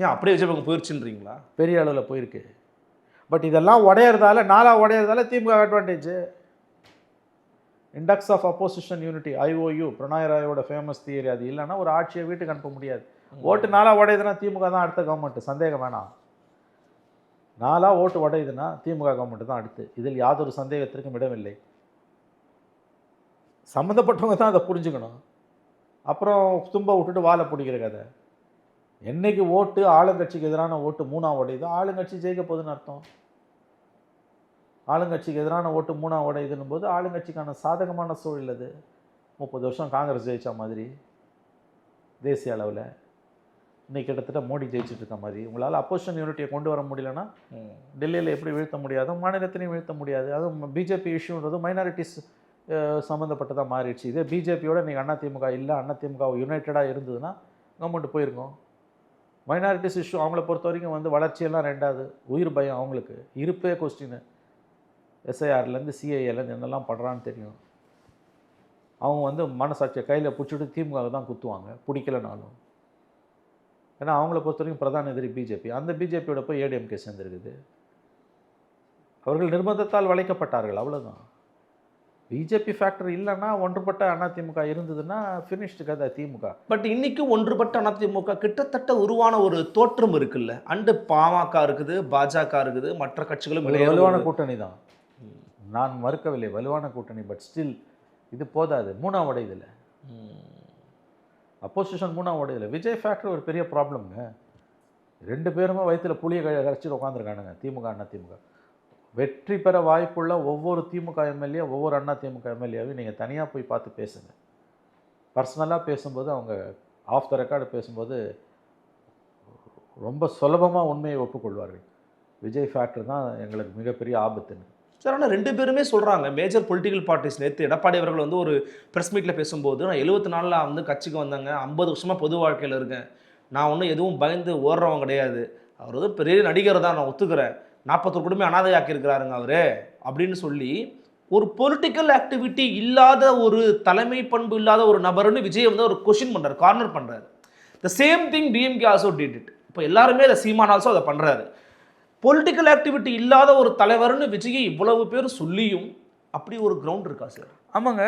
ஏன் அப்படியே விஜய் பக்கம் போயிருச்சுன்றீங்களா? பெரிய அளவில் போயிருக்கு. பட் இதெல்லாம் உடையிறதால, நாளாக உடையிறதால DMK advantage. Index of opposition unity, IOU, Pranoy ராயோட ஃபேமஸ் தியரி. அது இல்லைன்னா ஒரு ஆட்சியை வீட்டுக்கு அனுப்ப முடியாது. ஓட்டு நாளாக உடையுதுன்னா திமுக தான் அடுத்த கவர்மெண்ட், சந்தேகம் வேணாம். நாளாக ஓட்டு உடையுதுன்னா திமுக கவர்மெண்ட் தான் அடுத்து. இதில் யாதொரு சந்தேகத்திற்கும் இடமில்லை. சம்மந்தப்பட்டவங்க தான் அதை புரிஞ்சுக்கணும். அப்புறம் தும்ப விட்டுட்டு வாழை பிடிக்கிற கதை. என்னைக்கு ஓட்டு ஆளுங்கட்சிக்கு எதிரான ஓட்டு 3ஆம் உடையுது, ஆளுங்கட்சி ஜெயிக்க போகுதுன்னு அர்த்தம். ஆளுங்கட்சிக்கு எதிரான ஓட்டு 3ஆம் உடையுதுன்னும் போது ஆளுங்கட்சிக்கான சாதகமான சூழல் அது. 30 வருஷம் காங்கிரஸ் ஜெயிச்ச மாதிரி தேசிய அளவில், இன்னைக்கு கிட்டத்தட்ட மோடி ஜெயிச்சுட்டு இருக்க மாதிரி. உங்களால் அப்போசிஷன் யூனிட்டியை கொண்டு வர முடியலன்னா டெல்லியில் எப்படி வீழ்த்த முடியாதோ மாநிலத்திலையும் வீழ்த்த முடியாது. அதுவும் பிஜேபி இஷ்யூன்றது மைனாரிட்டிஸ் சம்மந்தப்பட்டதாக மாறிடுச்சு. இதே பிஜேபியோட நீங்கள் அதிமுக இல்லை, அதிமுக யுனைட்டடாக இருந்ததுன்னா கவர்மெண்ட் போயிருக்கோம். மைனாரிட்டிஸ் இஷ்யூ அவங்கள பொறுத்த வரைக்கும் வளர்ச்சியெல்லாம் ரெண்டாவது, உயிர் பயம் அவங்களுக்கு. இருப்பே கொஸ்டின். SIRலேருந்து CIAலேருந்து என்னெல்லாம் பண்ணுறான்னு தெரியும். அவங்க மனசாட்சியை கையில் பிடிச்சிட்டு திமுக தான் குத்துவாங்க பிடிக்கலனாலும். ஏன்னா அவங்கள பொறுத்த வரைக்கும் பிரதான எதிரி பிஜேபி. அந்த பிஜேபியோட போய் ADMK சேர்ந்துருக்குது. அவர்கள் நிர்பந்தத்தால் வளைக்கப்பட்டார்கள், அவ்வளோதான். பிஜேபி ஃபேக்டர் இல்லைன்னா ஒன்றுபட்ட அதிமுக இருந்ததுன்னா ஃபினிஷ்டு கதை திமுக. பட் இன்னைக்கு ஒன்றுபட்ட அதிமுக கிட்டத்தட்ட உருவான ஒரு தோற்றம் இருக்குல்ல. அண்டு பாமக இருக்குது, பாஜக இருக்குது, மற்ற கட்சிகளும் வலுவான கூட்டணி தான், நான் மறுக்கவில்லை, வலுவான கூட்டணி. பட் ஸ்டில் இது போதாது. 3ஆம் உடையதில்ல, அப்போசிஷன் 3ஆம் உடையதில்லை. விஜய் ஃபேக்டர் ஒரு பெரிய ப்ராப்ளம்ங்க. 2 பேருமே வயிற்றில் புளியை கரைச்சிட்டு உட்காந்துருக்கானுங்க, திமுக அதிமுக. வெற்றி பெற வாய்ப்புள்ள ஒவ்வொரு திமுக எம்எல்ஏ, ஒவ்வொரு அதிமுக எம்எல்ஏவையும் நீங்கள் தனியாக போய் பார்த்து பேசுங்க. பர்சனலாக பேசும்போது, அவங்க ஆஃப் த ரெக்கார்டு பேசும்போது ரொம்ப சுலபமாக உண்மையை ஒப்புக்கொள்வார்கள். விஜய் ஃபேக்டர் தான் எங்களுக்கு மிகப்பெரிய ஆபத்துன்னு. சார், ஆனால் 2 பேருமே சொல்கிறாங்க. Major political parties. நேற்று எடப்பாடி அவர்கள் ஒரு ப்ரெஸ் மீட்டில் பேசும்போது, நான் 74 கட்சிக்கு வந்தாங்க, 50 வருஷமாக பொது வாழ்க்கையில் இருக்கேன், நான் ஒன்றும் எதுவும் பயந்து ஓடுறவங்க கிடையாது, அவர் பெரிய நடிகர் தான், நான் ஒத்துக்கிறேன், 41 குடும்பம் அனாதையாக்கி இருக்கிறாருங்க அவர் அப்படின்னு சொல்லி, ஒரு பொலிட்டிக்கல் ஆக்டிவிட்டி இல்லாத ஒரு தலைமை பண்பு இல்லாத ஒரு நபர்னு விஜய் ஒரு கொஷின் பண்ணுறாரு, கார்னர் பண்ணுறாரு. The same thing DMK also did it. இப்போ எல்லாருமே அதை சீமான் ஆல்சோ அதை பண்ணுறாரு. பொலிட்டிக்கல் ஆக்டிவிட்டி இல்லாத ஒரு தலைவர்னு விஜய் இவ்வளவு பேர் சொல்லியும் அப்படி ஒரு கிரவுண்ட் இருக்கா சார்? ஆமாங்க.